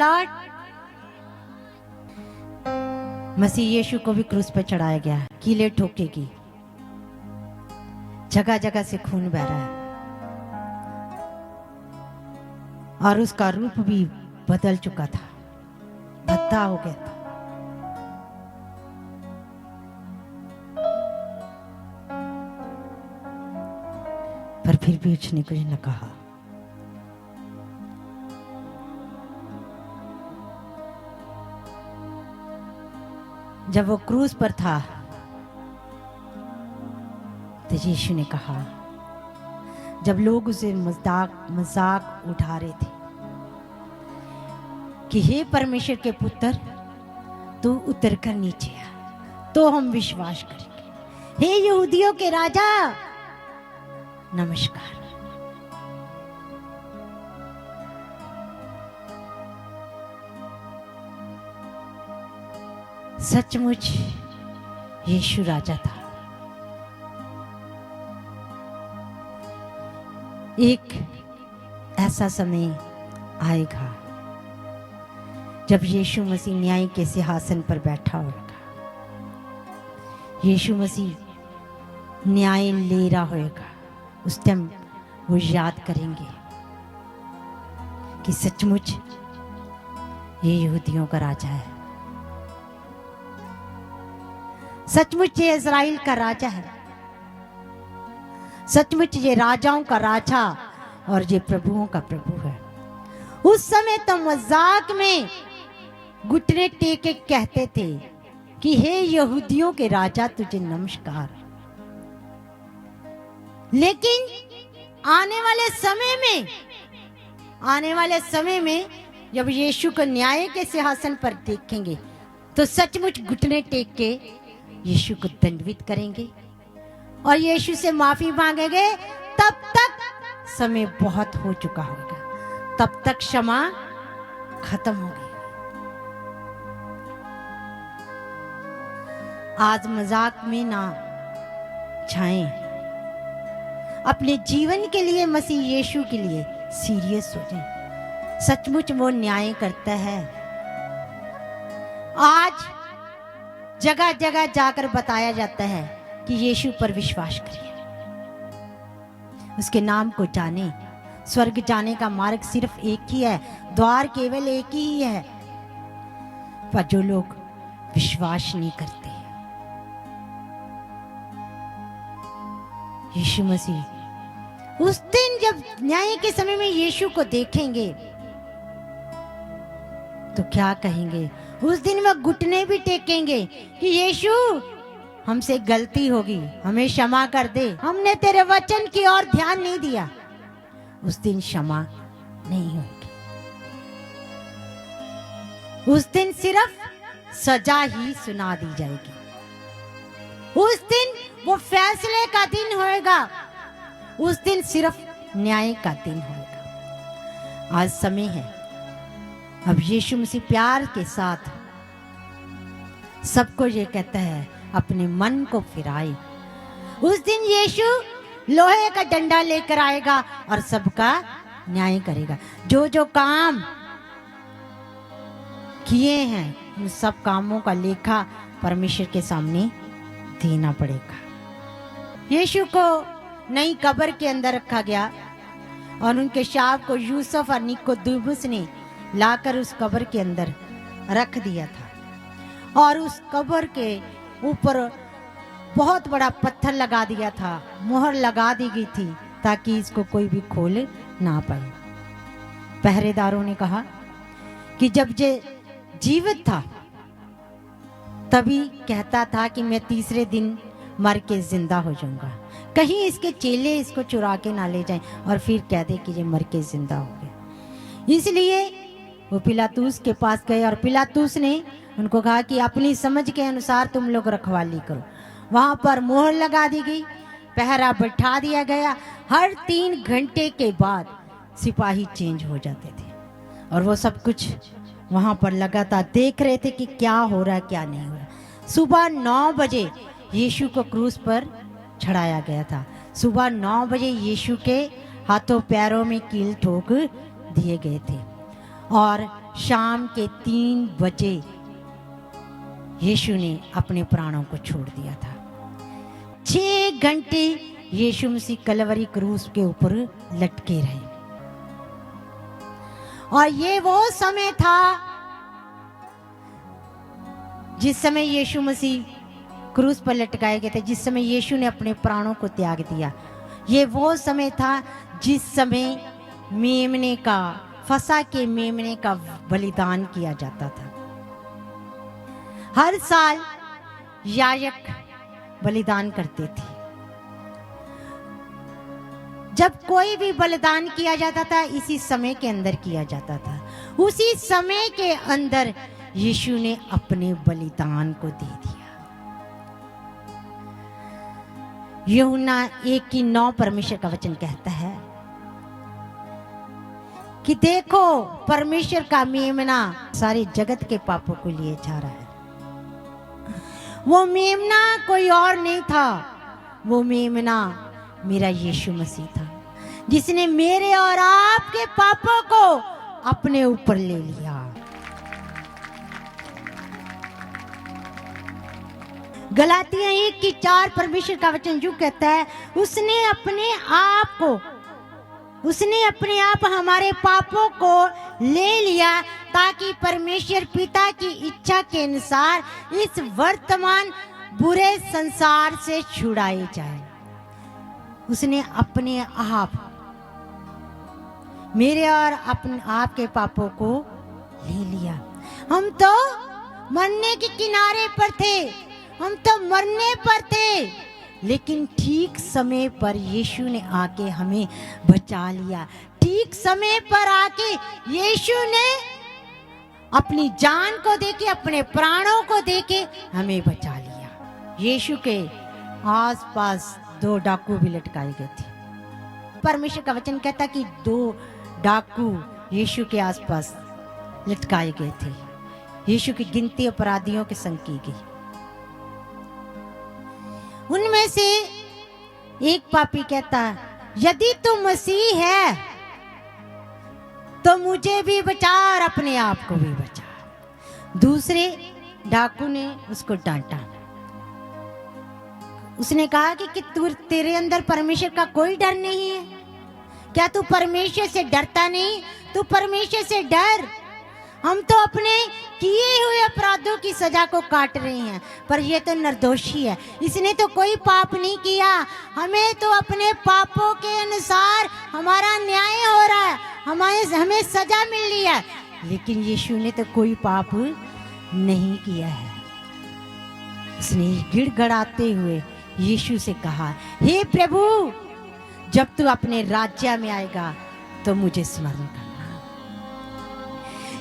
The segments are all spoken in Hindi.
लॉर्ड। मसीह यीशु को भी क्रूस पर चढ़ाया गया, कीले ठोकेगी, जगह जगह से खून बह रहा है और उसका रूप भी बदल चुका था, भद्दा हो गया था। पर फिर भी उसने कुछ न कहा। जब वो क्रूस पर था तो यीशु ने कहा, जब लोग उसे मजाक उठा रहे थे कि हे परमेश्वर के पुत्र, तू उतर कर नीचे आ तो हम विश्वास करेंगे। हे यहूदियों के राजा, नमस्कार। सचमुच यीशु राजा था। एक ऐसा समय आएगा जब यीशु मसीह न्याय के सिंहासन पर बैठा होगा। यीशु मसीह न्याय ले रहा होगा। उस टाइम वो याद करेंगे कि सचमुच ये यहूदियों का राजा है, सचमुच ये इज़राइल का राजा है, सचमुच ये राजाओं का राजा और ये प्रभुओं का प्रभु है। उस समय तो मजाक में घुटने टेके कहते थे कि हे यहूदियों के राजा, तुझे नमस्कार। लेकिन आने वाले समय में जब यीशु को न्याय के सिंहासन पर देखेंगे तो सचमुच घुटने टेक के यीशु को दंडवत करेंगे और यीशु से माफी मांगेंगे। तब तक समय बहुत हो चुका होगा, तब तक क्षमा खत्म हो गई। आज मजाक में ना जाएं, अपने जीवन के लिए, मसीह यीशु के लिए सीरियस हो जाएं। सचमुच वो न्याय करता है। आज जगह जगह जाकर बताया जाता है कि यीशु पर विश्वास करिए, उसके नाम को जाने। स्वर्ग जाने का मार्ग सिर्फ एक ही है, द्वार केवल एक ही है, पर जो लोग विश्वास नहीं करते, यीशु मसीह उस दिन जब न्याय के समय में यीशु को देखेंगे तो क्या कहेंगे? उस दिन वह घुटने भी टेकेंगे कि यीशु, हमसे गलती होगी, हमें क्षमा कर दे, हमने तेरे वचन की ओर ध्यान नहीं दिया। उस दिन क्षमा नहीं होगी। उस दिन सिर्फ सजा ही सुना दी जाएगी। उस दिन वो फैसले का दिन होएगा। उस दिन सिर्फ न्याय का दिन होगा। आज समय है, अब यीशु मसीह प्यार के साथ सबको ये कहता है, अपने मन को फिराए। उस दिन यीशु लोहे का डंडा लेकर आएगा और सबका न्याय करेगा। जो जो काम किए हैं उन सब कामों का लेखा परमेश्वर के सामने देना पड़ेगा। यीशु को नई कब्र के अंदर रखा गया और उनके शव को यूसुफ और निकोदेमुस ने लाकर उस कब्र के अंदर रख दिया था और उस कब्र के ऊपर बहुत बड़ा पत्थर लगा दिया था, मोहर लगा दी गई थी ताकि इसको कोई भी खोल ना पाए। पहरेदारों ने कहा कि जब ये जीवित था तभी कहता था कि मैं तीसरे दिन मर के जिंदा हो जाऊंगा, कहीं इसके चेले इसको चुरा के ना ले जाएं और फिर कह दे कि ये मर के जिंदा हो गया। इसलिए वो पिलातूस के पास गए और पिलातूस ने उनको कहा कि अपनी समझ के अनुसार तुम लोग रखवाली करो। वहां पर मोहर लगा दी गई, पहरा बैठा दिया गया। हर 3 घंटे के बाद सिपाही चेंज हो जाते थे और वो सब कुछ वहां पर लगातार देख रहे थे कि क्या हो रहा है क्या नहीं हो रहा। सुबह 9 बजे यीशु को क्रूस पर चढ़ाया गया था। सुबह 9 बजे यीशु के हाथों पैरों में कील ठोक दिए गए थे और शाम के 3 बजे यीशु ने अपने प्राणों को छोड़ दिया था। 6 घंटे यीशु मसीह कलवरी क्रूस के ऊपर लटके रहे। और ये वो समय था जिस समय यीशु मसीह क्रूस पर लटकाए गए थे, जिस समय यीशु ने अपने प्राणों को त्याग दिया। ये वो समय था जिस समय मेमने का, फसह के मेमने का बलिदान किया जाता था। हर साल याजक बलिदान करते थे। जब कोई भी बलिदान किया जाता था इसी समय के अंदर किया जाता था। उसी समय के अंदर यीशु ने अपने बलिदान को दे दिया। यूहन्ना 1:9 परमेश्वर का वचन कहता है कि देखो परमेश्वर का मेमना सारे जगत के पापों को लिए जा रहा है। वो मेमना कोई और नहीं था, वो मेमना मेरा यीशु मसीह था, जिसने मेरे और आपके पापों को अपने ऊपर ले लिया। गलातियां 1:4 परमेश्वर का वचन जो कहता है, उसने अपने आप हमारे पापों को ले लिया ताकि परमेश्वर पिता की इच्छा के अनुसार इस वर्तमान बुरे संसार से छुड़ाए जाए। उसने अपने आप मेरे और अपने आपके पापों को ले लिया। हम तो मरने के किनारे पर थे, हम तो मरने पर थे, लेकिन ठीक समय पर यीशु ने आके हमें बचा लिया। ठीक समय पर आके यीशु ने अपनी जान को देके, अपने प्राणों को देके हमें बचा लिया। यीशु के आसपास 2 डाकू भी लटकाए गए थे। परमेश्वर का वचन कहता कि 2 डाकू यीशु के आसपास लटकाए गए थे। यीशु की गिनती अपराधियों के संग की गई। उनमें से एक पापी कहता, यदि तू मसीह है तो मुझे भी बचा और अपने आप को भी बचा। दूसरे डाकू ने उसको डांटा। उसने कहा कि तेरे अंदर परमेश्वर का कोई डर नहीं है क्या? तू परमेश्वर से डरता नहीं? तू परमेश्वर से डर। हम तो अपने किए हुए अपराधों की सजा को काट रहे हैं, पर ये तो निर्दोषी है, इसने तो कोई पाप नहीं किया। हमें तो अपने पापों के अनुसार हमारा न्याय हो रहा है, हमें सजा मिल रही है, लेकिन यीशु ने तो कोई पाप नहीं किया है। उसने गिड़गड़ाते हुए यीशु से कहा, हे प्रभु, जब तू अपने राज्य में आएगा तो मुझे स्मरण करना।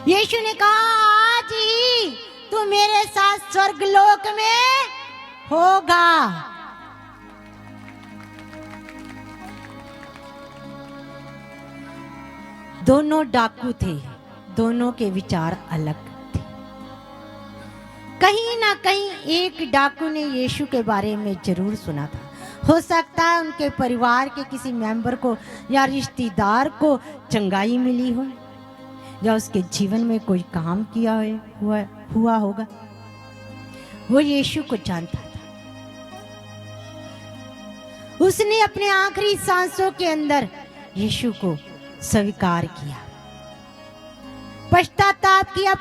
यीशु ने कहा, आज ही तू मेरे साथ स्वर्गलोक में होगा। दोनों डाकू थे, दोनों के विचार अलग थे। कहीं ना कहीं एक डाकू ने यीशु के बारे में जरूर सुना था। हो सकता है उनके परिवार के किसी मेंबर को या रिश्तेदार को चंगाई मिली हो, या उसके जीवन में कोई काम किया हुआ होगा। वो यीशु को जानता था। उसने अपने आखिरी सांसों के अंदर यीशु को स्वीकार किया, पश्चाताप किया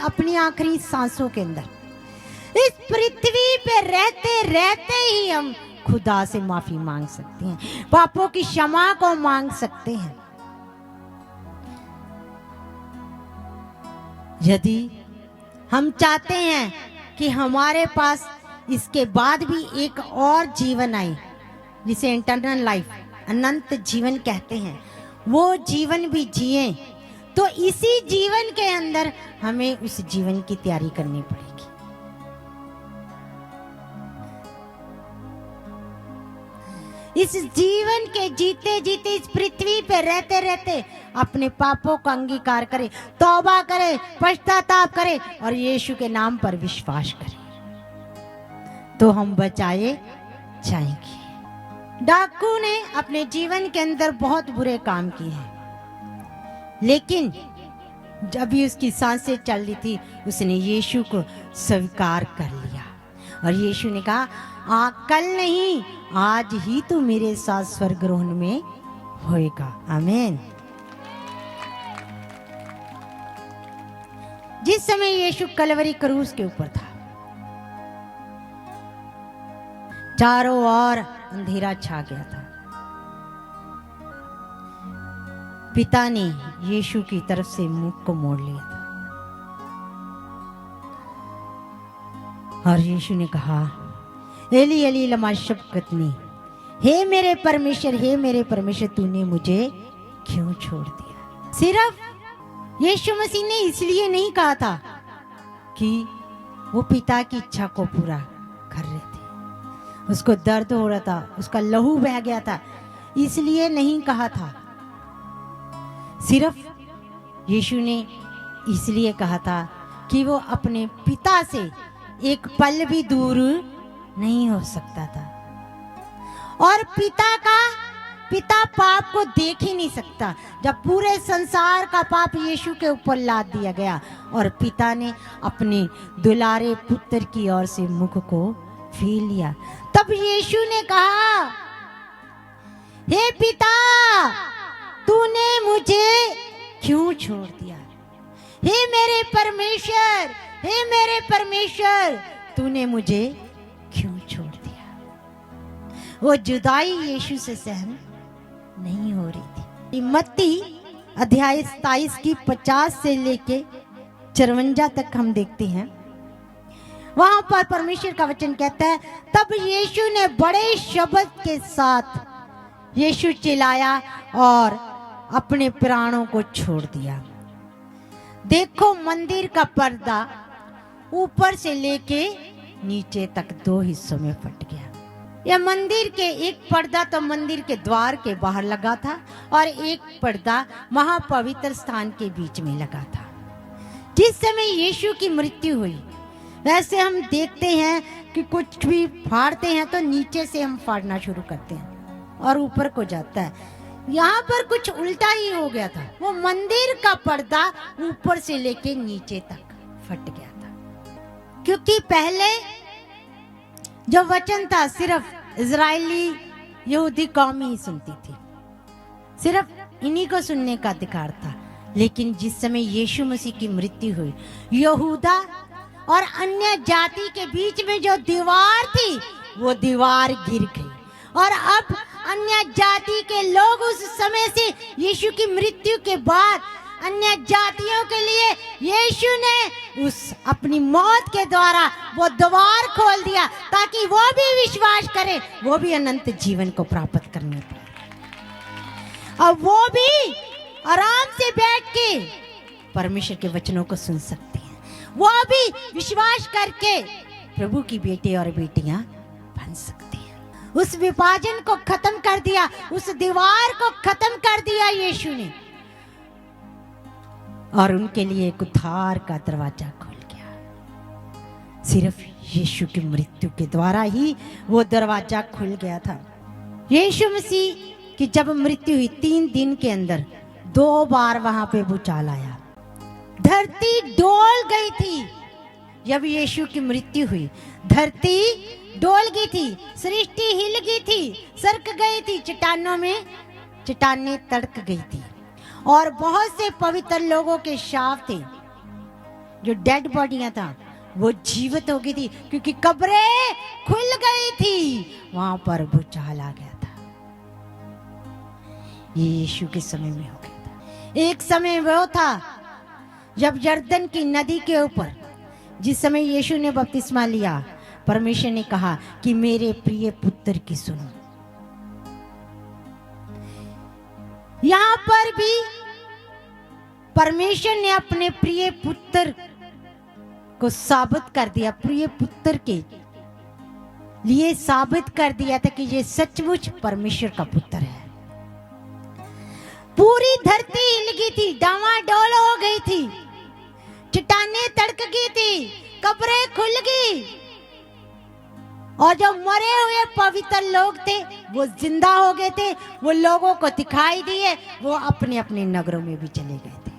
अपनी आखिरी सांसों के अंदर। इस पृथ्वी पे रहते रहते ही हम खुदा से माफी मांग सकते हैं, पापों की क्षमा को मांग सकते हैं। यदि हम चाहते हैं कि हमारे पास इसके बाद भी एक और जीवन आए, जिसे इंटरनल लाइफ, अनंत जीवन कहते हैं, वो जीवन भी जिए, तो इसी जीवन के अंदर हमें उस जीवन की तैयारी करनी पड़ेगी। इस जीवन के जीते जीते, इस पृथ्वी पे रहते रहते अपने पापों का अंगीकार करे, तौबा करे, पश्चाताप करे और यीशु के नाम पर विश्वास करे, तो हम बचाए जाएंगे। डाकू ने अपने जीवन के अंदर बहुत बुरे काम किए हैं, लेकिन जब भी उसकी सांसें चल रही थी, उसने यीशु को स्वीकार कर लिया और यीशु ने कहा कल नहीं, आज ही तू मेरे साथ स्वर्गरोहण में होएगा। आमीन। जिस समय यीशु कलवरी क्रूस के ऊपर था, चारों ओर अंधेरा छा गया था। पिता ने यीशु की तरफ से मुख को मोड़ लिया था और यीशु ने कहा, एली एली लमा शबक्तनी, हे मेरे परमेश्वर तूने मुझे क्यों छोड़ दिया। सिर्फ यीशु मसीह ने इसलिए नहीं कहा था कि वो पिता की इच्छा को पूरा कर रहे थे, उसको दर्द हो रहा था, उसका लहू बह गया था, इसलिए नहीं कहा था। सिर्फ यीशु ने इसलिए कहा था कि वो अपने पिता से एक पल भी दूर नहीं हो सकता था और पिता पाप को देख ही नहीं सकता। जब पूरे संसार का पाप यीशु के ऊपर लाद दिया गया और पिता ने अपने दुलारे पुत्र की ओर से मुख को फेर लिया, तब यीशु ने कहा, हे पिता, तूने मुझे क्यों छोड़ दिया। हे मेरे परमेश्वर, तूने मुझे क्यों छोड़ दिया। वो जुदाई यीशु से सहन नहीं हो रही थी। मत्ती अध्याय 27 की 50 से लेके 54 तक हम देखते हैं। वहां पर परमेश्वर का वचन कहता है, तब यीशु ने बड़े शब्द के साथ यीशु चिल्लाया और अपने प्राणों को छोड़ दिया। देखो, मंदिर का पर्दा ऊपर से लेके नीचे तक 2 हिस्सों में फट गया। यह मंदिर के एक पर्दा तो मंदिर के द्वार के बाहर लगा था और एक पर्दा महापवित्र स्थान के बीच में लगा था। जिस समय यीशु की मृत्यु हुई, वैसे हम देखते हैं कि कुछ भी फाड़ते हैं तो नीचे से हम फाड़ना शुरू करते हैं और ऊपर को जाता है। यहाँ पर कुछ उल्टा ही हो गया था। वो मंदिर का पर्दा ऊपर से लेके नीचे तक फट गया था, क्योंकि पहले जो वचन था सिर्फ इजरायली यहूदी कौम ही सुनती थी, सिर्फ इन्हीं को सुनने का अधिकार था। लेकिन जिस समय यीशु मसीह की मृत्यु हुई, यहूदा और अन्य जाति के बीच में जो दीवार थी, वो दीवार गिर गई और अब अन्य जाति के लोग उस समय से यीशु की मृत्यु के बाद अन्य जातियों के लिए यीशु ने उस अपनी मौत के द्वारा वो द्वार खोल दिया ताकि वो भी विश्वास करें, वो भी अनंत जीवन को प्राप्त करने पाए और वो भी आराम से बैठ के परमेश्वर के वचनों को सुन सकते हैं। वो भी विश्वास करके प्रभु की बेटे और बेटियां बन सकते हैं। उस विभाजन को खत्म कर दिया, उस दीवार को खत्म कर दिया यीशु ने और उनके लिए एक उद्धार का दरवाजा खुल गया। सिर्फ यीशु की मृत्यु के द्वारा ही वो दरवाजा खुल गया था। यीशु मसीह की जब मृत्यु हुई, 3 दिन के अंदर 2 बार वहां पे भूचाल आया, धरती डोल गई थी। जब यीशु की मृत्यु हुई, धरती डोल गई थी, सृष्टि हिल गई थी, सरक गई थी, चट्टानें तड़क गई थी और बहुत से पवित्र लोगों के शव थे, जो डेड बॉडियां था, वो जीवित हो गई थी क्योंकि कब्रें खुल गई थी। वहां पर भूचाल आ गया था। ये यीशु के समय में हो गया था। एक समय वो था जब यरदन की नदी के ऊपर, जिस समय यीशु ने बपतिस्मा लिया, परमेश्वर ने कहा कि मेरे प्रिय पुत्र की सुनो। यहां पर भी परमेश्वर ने अपने प्रिय पुत्र को साबित कर दिया, प्रिय पुत्र के लिए साबित कर दिया था कि ये सचमुच परमेश्वर का पुत्र है। पूरी धरती हिल गई थी, डामाडोल हो गई थी, चट्टानें तड़क गई थी, कब्रें खुल गई और जो मरे हुए पवित्र लोग थे वो जिंदा हो गए थे। वो लोगों को दिखाई दिए, वो अपने अपने नगरों में भी चले गए थे।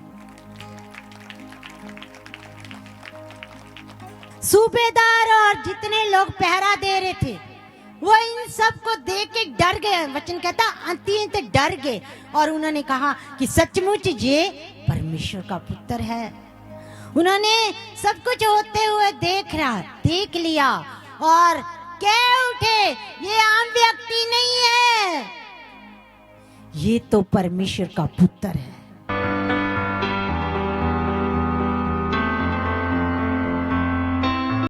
सूबेदार और जितने लोग पहरा दे रहे थे वो इन सब को देख के डर गए। वचन कहता अत्यंत डर गए और उन्होंने कहा कि सचमुच ये परमेश्वर का पुत्र है। उन्होंने सब कुछ होते हुए देख लिया और कह उठे ये आम व्यक्ति नहीं है, ये तो परमेश्वर का पुत्र है।